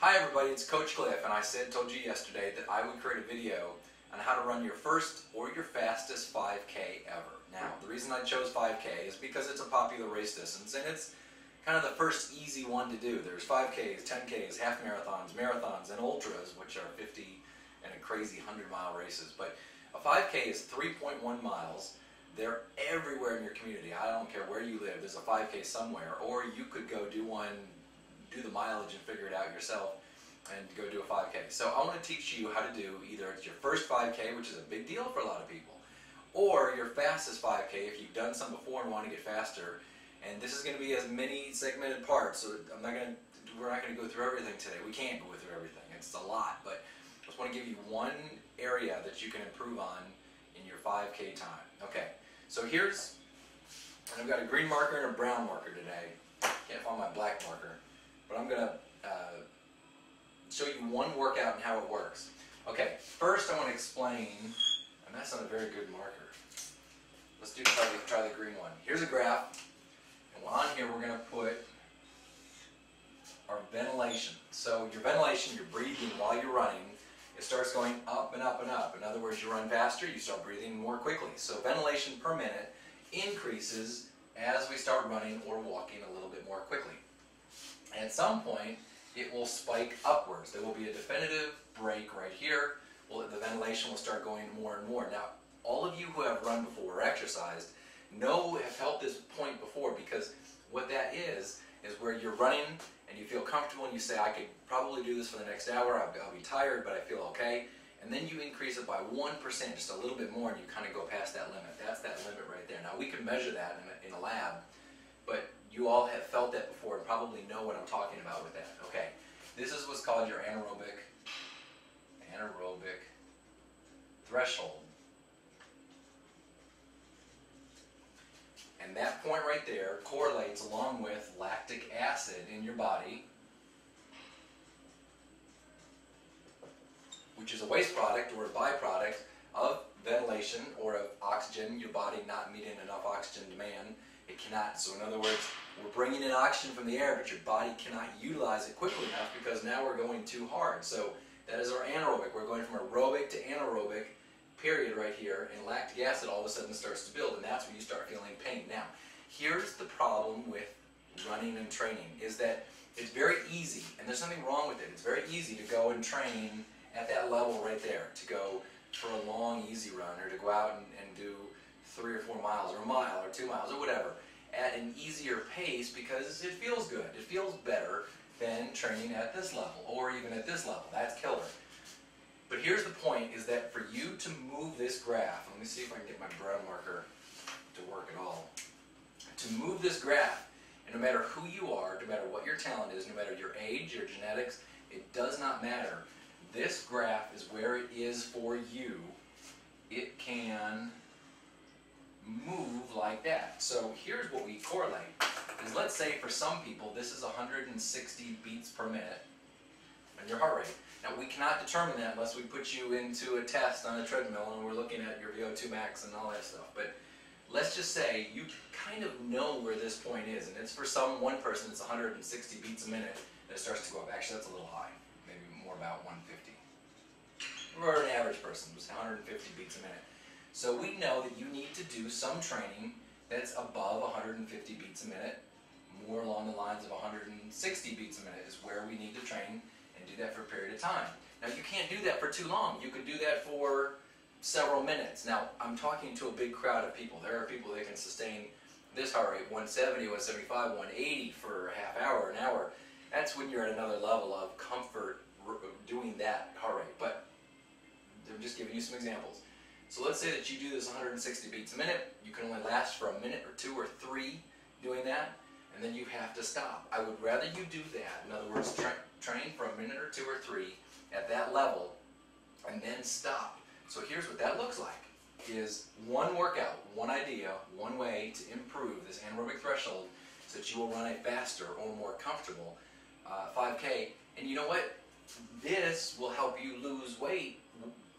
Hi everybody, it's Coach Cliff, and I told you yesterday that I would create a video on how to run your first or your fastest 5K ever. Now, the reason I chose 5K is because it's a popular race distance, and it's kind of the first easy one to do. There's 5Ks, 10Ks, half marathons, marathons, and ultras, which are 50 and a crazy 100-mile races. But a 5K is 3.1 miles. They're everywhere in your community. I don't care where you live, there's a 5K somewhere, or you could go do the mileage and figure it out yourself and go do a 5K. So I want to teach you how to do either it's your first 5K, which is a big deal for a lot of people, or your fastest 5K if you've done some before and want to get faster. And this is going to be as many segmented parts, so we're not going to go through everything today. We can't go through everything. It's a lot, but I just want to give you one area that you can improve on in your 5K time. Okay, so and I've got a green marker and a brown marker today. Can't find my black marker. But I'm going to show you one workout and how it works. Okay, first I want to explain, and that's not a very good marker. Let's try the green one. Here's a graph, and on here we're going to put our ventilation. So your ventilation, you're breathing while you're running, it starts going up and up and up. In other words, you run faster, you start breathing more quickly. So ventilation per minute increases as we start running or walking a little bit more quickly. At some point, it will spike upwards. There will be a definitive break right here. The ventilation will start going more and more. Now, all of you who have run before or exercised have felt this point before, because what that is where you're running and you feel comfortable and you say, I could probably do this for the next hour, I'll be tired, but I feel okay. And then you increase it by 1%, just a little bit more, and you kind of go past that limit. That's that limit right there. Now, we can measure that in a lab, but you all have felt that before and probably know what I'm talking about with that. Okay, this is what's called your anaerobic threshold. And that point right there correlates along with lactic acid in your body, which is a waste product or a byproduct of ventilation or of oxygen, your body not meeting enough oxygen demand. It cannot. So in other words, we're bringing in oxygen from the air, but your body cannot utilize it quickly enough because now we're going too hard. So that is our anaerobic. We're going from aerobic to anaerobic period right here, and lactic acid all of a sudden starts to build, and that's when you start feeling pain. Now, here's the problem with running and training, is that it's very easy, and there's nothing wrong with it. It's very easy to go and train at that level right there, to go for a long, easy run, or to go out and do 3 or 4 miles, or a mile, or 2 miles, or whatever, at an easier pace because it feels good. It feels better than training at this level, or even at this level. That's killer. But here's the point, is that for you to move this graph, let me see if I can get my brown marker to work at all. To move this graph, and no matter who you are, no matter what your talent is, no matter your age, your genetics, it does not matter. This graph is where it is for you. It can move like that. So here's what we correlate. Is let's say for some people this is 160 beats per minute on your heart rate. Now we cannot determine that unless we put you into a test on a treadmill and we're looking at your VO2 max and all that stuff. But let's just say you kind of know where this point is, and it's for one person it's 160 beats a minute and it starts to go up. Actually, that's a little high. Maybe more about 150. Or an average person was 150 beats a minute. So we know that you need to do some training that's above 150 beats a minute. More along the lines of 160 beats a minute is where we need to train and do that for a period of time. Now you can't do that for too long. You could do that for several minutes. Now I'm talking to a big crowd of people. There are people that can sustain this heart rate, 170, 175, 180 for a half hour, an hour. That's when you're at another level of comfort doing that heart rate. But I'm just giving you some examples. So let's say that you do this 160 beats a minute. You can only last for a minute or 2 or 3 doing that, and then you have to stop. I would rather you do that. In other words, train for a minute or 2 or 3 at that level, and then stop. So here's what that looks like, is one workout, one idea, one way to improve this anaerobic threshold so that you will run a faster or more comfortable 5K. And you know what? This will help you lose weight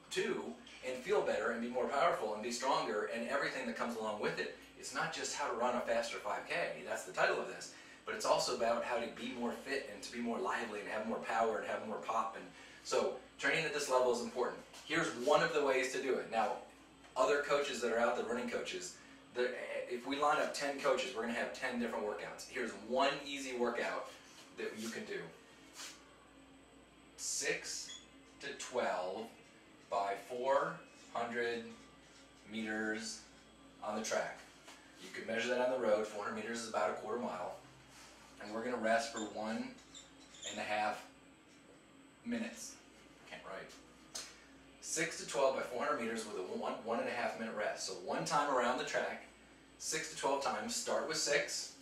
too, and feel better, and be more powerful, and be stronger, and everything that comes along with it. It's not just how to run a faster 5K, that's the title of this, but it's also about how to be more fit and to be more lively and have more power and have more pop. And so training at this level is important. Here's one of the ways to do it. Now, other coaches that are out there, running coaches, if we line up 10 coaches, we're going to have 10 different workouts. Here's one easy workout that you can do. 6 to 12 by 400 meters on the track. You can measure that on the road. 400 meters is about a quarter mile. And we're going to rest for 1.5 minutes. Can't write. 6 to 12 by 400 meters with a 1.5 minute rest. So one time around the track, 6 to 12 times. Start with 6,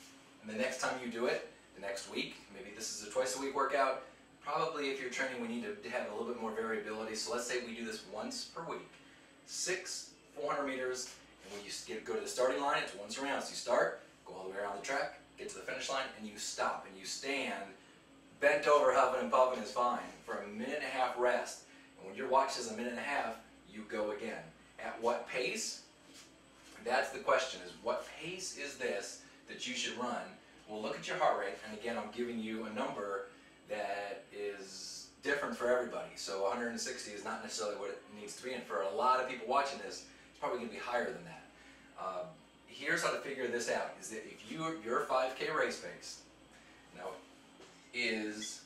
and the next time you do it, the next week, maybe this is a twice a week workout. Probably if you're training, we need to have a little bit more variability. So let's say we do this once per week. 6 400 meters, and when you go to the starting line, it's once around. So you start, go all the way around the track, get to the finish line, and you stop, and you stand, bent over, huffing and puffing is fine, for a 1.5 minute rest. And when your watch says a 1.5 minutes, you go again. At what pace? That's the question, is what pace is this that you should run? Well, look at your heart rate, and again, I'm giving you a number that is different for everybody. So 160 is not necessarily what it needs to be, and for a lot of people watching this, it's probably going to be higher than that. Here's how to figure this out, is that if your 5K race pace now is,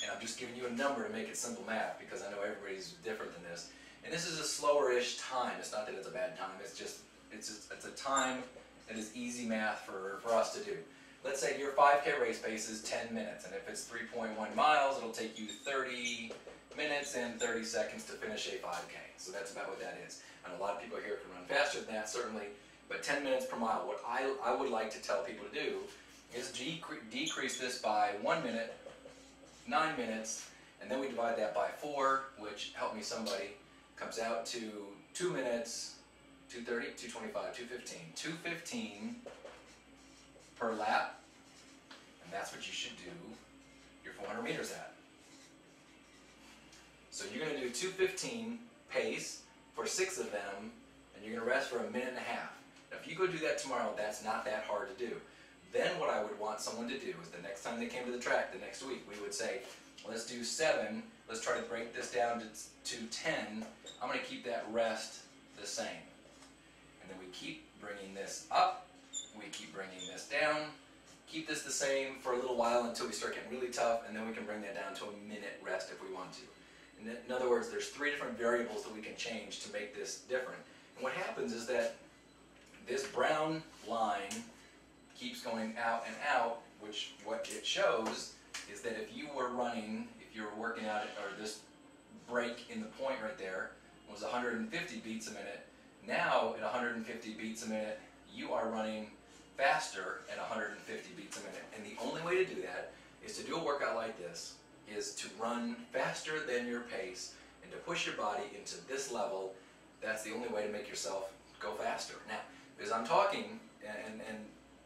and I'm just giving you a number to make it simple math because I know everybody's different than this, and this is a slower-ish time. It's not that it's a bad time, it's just it's a time that is easy math for us to do. Let's say your 5K race pace is 10 minutes, and if it's 3.1 miles, it'll take you 30 minutes and 30 seconds to finish a 5K. So that's about what that is. And a lot of people here can run faster than that, certainly, but 10 minutes per mile. What I would like to tell people to do is decrease this by 1 minute, 9 minutes, and then we divide that by 4, which, help me somebody, comes out to 2 minutes, 2:30, 2:25, 2:15. 2:15 per lap, and that's what you should do your 400 meters at. So you're going to do 2:15 pace for 6 of them, and you're going to rest for a 1.5 minutes. Now if you go do that tomorrow, that's not that hard to do. Then what I would want someone to do is the next time they came to the track, the next week, we would say, well, let's do 7, let's try to break this down to 10, I'm going to keep that rest the same. And then we keep bringing this up, we keep bringing this down, keep this the same for a little while until we start getting really tough, and then we can bring that down to a 1 minute rest if we want to. In other words, there's 3 different variables that we can change to make this different. And what happens is that this brown line keeps going out and out, which what it shows is that if you were running, if you were working out, or this break in the point right there was 150 beats a minute, now at 150 beats a minute, you are running faster at 150 beats a minute. And the only way to do that is to do a workout like this, is to run faster than your pace and to push your body into this level. That's the only way to make yourself go faster. Now, as I'm talking, and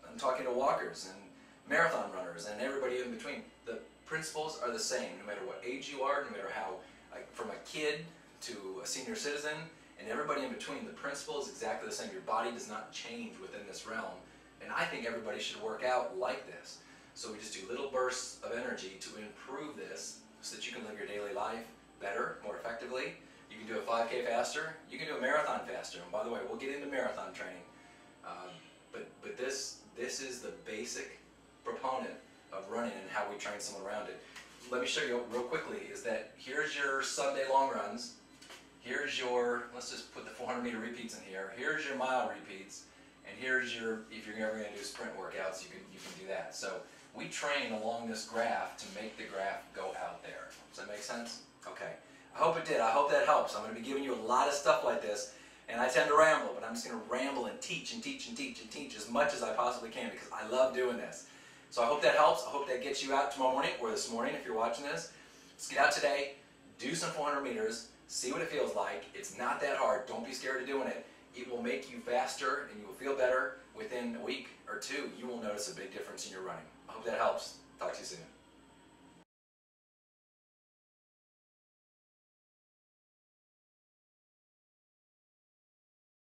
I'm talking to walkers and marathon runners and everybody in between, the principles are the same no matter what age you are, no matter how, like from a kid to a senior citizen, and everybody in between, the principle is exactly the same. Your body does not change within this realm, and I think everybody should work out like this. So we just do little bursts of energy to improve this so that you can live your daily life better, more effectively. You can do a 5K faster, you can do a marathon faster, and by the way, we'll get into marathon training. But this is the basic proponent of running and how we train someone around it. Let me show you real quickly, is that here's your Sunday long runs, here's your, let's just put the 400 meter repeats in here, here's your mile repeats, and here's your, if you're ever going to do sprint workouts, you can do that. So we train along this graph to make the graph go out there. Does that make sense? Okay. I hope it did. I hope that helps. I'm going to be giving you a lot of stuff like this, and I tend to ramble, but I'm just going to ramble and teach and teach and teach and teach as much as I possibly can because I love doing this. So I hope that helps. I hope that gets you out tomorrow morning, or this morning if you're watching this. Let's get out today, do some 400 meters, see what it feels like. It's not that hard. Don't be scared of doing it. It will make you faster and you will feel better. Within a week or 2, you will notice a big difference in your running. I hope that helps. Talk to you soon.